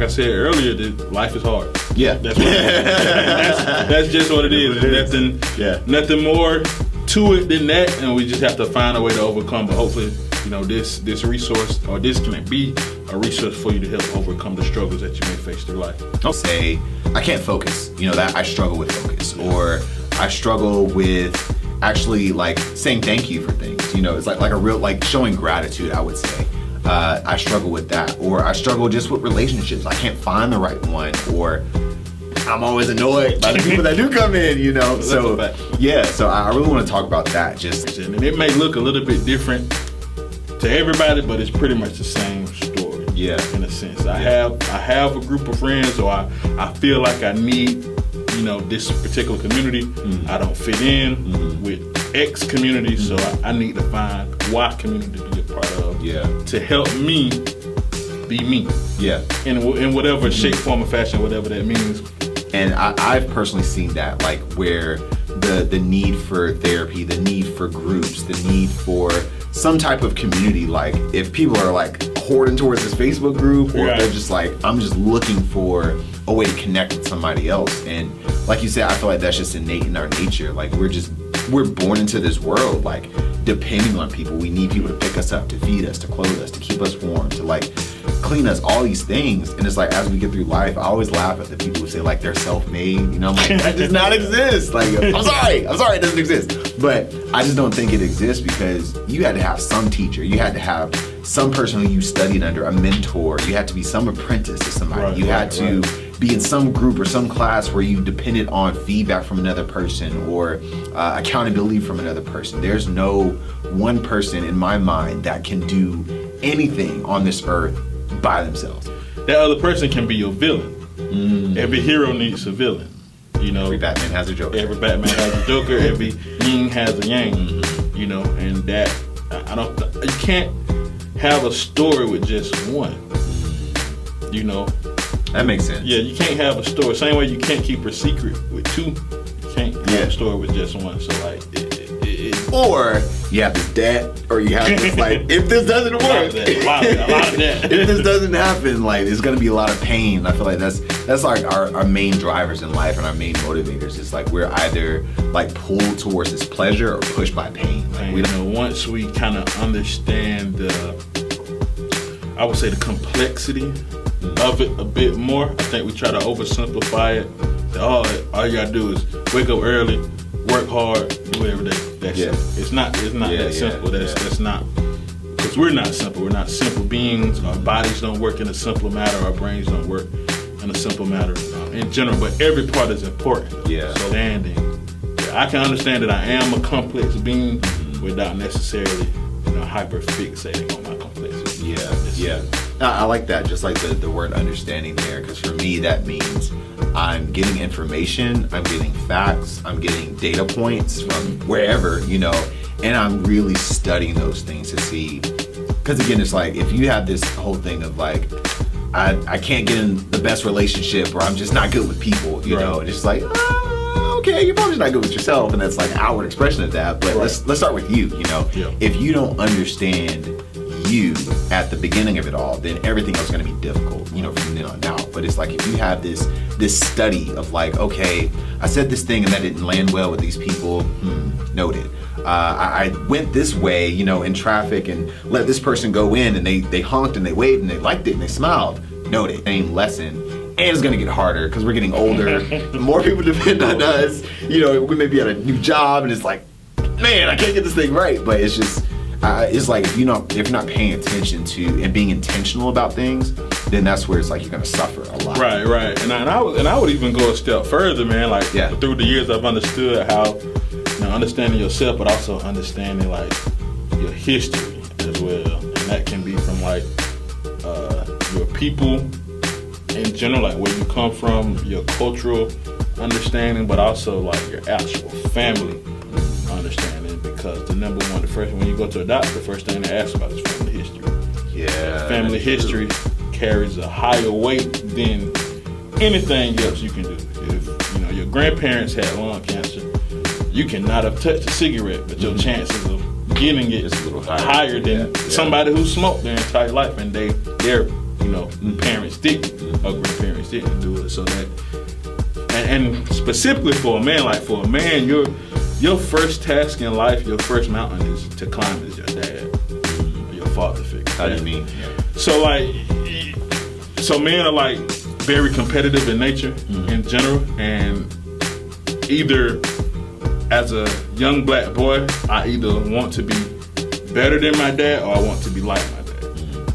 like I said earlier, that life is hard. Yeah. That's what that's just what it is. There's nothing more to it than that, and we just have to find a way to overcome. But hopefully, this resource, or this can be a resource for you to help overcome the struggles that you may face through life. I'll say, I can't focus. That I struggle with focus, or I struggle with actually like saying thank you for things. It's like a real, like showing gratitude, I would say. I struggle with that, or I struggle just with relationships. I can't find the right one, or I'm always annoyed by the people that do come in, So I really want to talk about that. And it may look a little bit different to everybody, but it's pretty much the same story. Yeah. In a sense, I have a group of friends, or I feel like I need, this particular community. I don't fit in with X community, so I need to find Y community to be a part of. Yeah. To help me be me. Yeah. In whatever shape, form, or fashion, whatever that means. And I've personally seen that, like where the need for therapy, the need for groups, the need for some type of community. Like if people are like hoarding towards this Facebook group, or if they're just like, I'm just looking for a way to connect with somebody else. And like you said, I feel like that's just innate in our nature. Like we're born into this world, like depending on people. We need people to pick us up, to feed us, to clothe us, to keep us warm, to like clean us, all these things. And it's like, as we get through life, I always laugh at the people who say like they're self-made. I'm like, that does not exist. Like, I'm sorry, it doesn't exist. But I just don't think it exists, because you had to have some teacher. You had to have some person who you studied under, a mentor. You had to be some apprentice to somebody. You had to be in some group or some class where you depended on feedback from another person, or accountability from another person. There's no one person in my mind that can do anything on this earth by themselves. That other person can be your villain. Every hero needs a villain. Every Batman has a Joker. Every Batman has a Joker. Every yin has a yang. And that you can't have a story with just one. That makes sense. Yeah, you can't have a story. Same way you can't keep a secret with two. You can't have a story with just one. So like, or you have this debt, or you have this like, if this doesn't work, a lot of that. If this doesn't happen, like there's gonna be a lot of pain. I feel like that's like our main drivers in life and our main motivators. It's like we're either like pulled towards this pleasure or pushed by pain. Like, once we kind of understand I would say the complexity of it a bit more, I think we try to oversimplify it. All you gotta do is wake up early, work hard, do it every day. That's it. It's not that simple. That's not, because we're not simple. We're not simple beings. Our bodies don't work in a simple manner. Our brains don't work in a simple manner in general. But every part is important. Yeah. So landing, I can understand that I am a complex being without necessarily hyper fixating on my complexity. Yeah. I like that. Just like the word understanding there, because for me that means I'm getting information, I'm getting facts, I'm getting data points from wherever, and I'm really studying those things to see. Because again, it's like if you have this whole thing of like, I can't get in the best relationship, or I'm just not good with people, and it's like, okay, you're probably not good with yourself, and that's like an outward expression of that. But let's start with you. If you don't understand you at the beginning of it all, then everything else is going to be difficult, from then on out. But it's like if you have this study of like, okay, I said this thing and that didn't land well with these people, noted. I went this way, in traffic, and let this person go in, and they honked and they waved and they liked it and they smiled, noted. Same lesson. And it's going to get harder because we're getting older. More people depend on us. We may be at a new job, and it's like, man, I can't get this thing right. But it's just, it's like if you're not paying attention to and being intentional about things, then that's where it's like you're gonna suffer a lot. Right. And I would even go a step further, man. Like through the years, I've understood how understanding yourself, but also understanding like your history as well, and that can be from like your people in general, like where you come from, your cultural understanding, but also like your actual family understanding. Because when you go to a doctor, the first thing they ask about is family history. Yeah. Family history carries a higher weight than anything else you can do. If your grandparents had lung cancer, you cannot have touched a cigarette, but your chances of getting it is a little higher than somebody who smoked their entire life, and their parents didn't, or grandparents didn't do it. So that, and specifically for a man, your first task in life, your first mountain is to climb is your dad, or your father figure. How do you mean? Yeah. So men are like very competitive in nature in general, and either as a young black boy, I either want to be better than my dad or I want to be like my dad.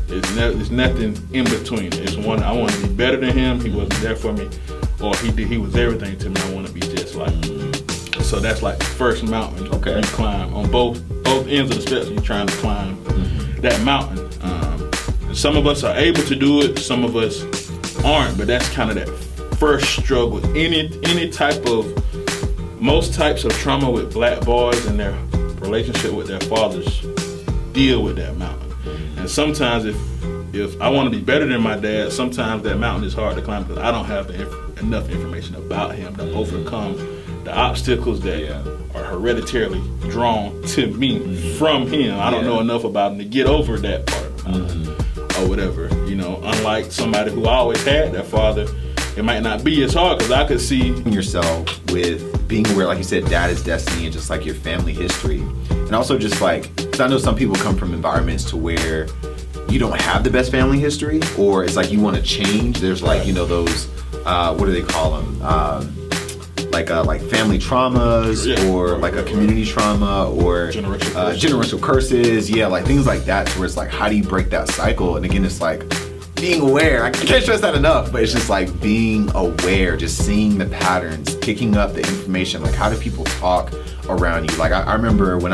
It's nothing in between. It's one, I want to be better than him. He wasn't there for me, or he was everything to me. I want to be just like him. So that's like the first mountain you climb on both ends of the steps. You're trying to climb that mountain. Some of us are able to do it. Some of us aren't. But that's kind of that first struggle. Most types of trauma with black boys and their relationship with their fathers deal with that mountain. And sometimes if I want to be better than my dad, sometimes that mountain is hard to climb because I don't have enough information about him to overcome the obstacles that are hereditarily drawn to me from him. I don't know enough about him to get over that part of the mountain or whatever. Unlike somebody who always had their father, it might not be as hard because I could see yourself with being aware, like you said, dad is destiny and just like your family history. And also just like, because I know some people come from environments to where you don't have the best family history, or it's like you want to change. There's like, those, what do they call them? Like family traumas or like a community trauma or generational curses. Yeah, like things like that where it's like, how do you break that cycle? And again, it's like being aware. I can't stress that enough, but it's just like being aware, just seeing the patterns, picking up the information. Like, how do people talk around you? Like I remember when I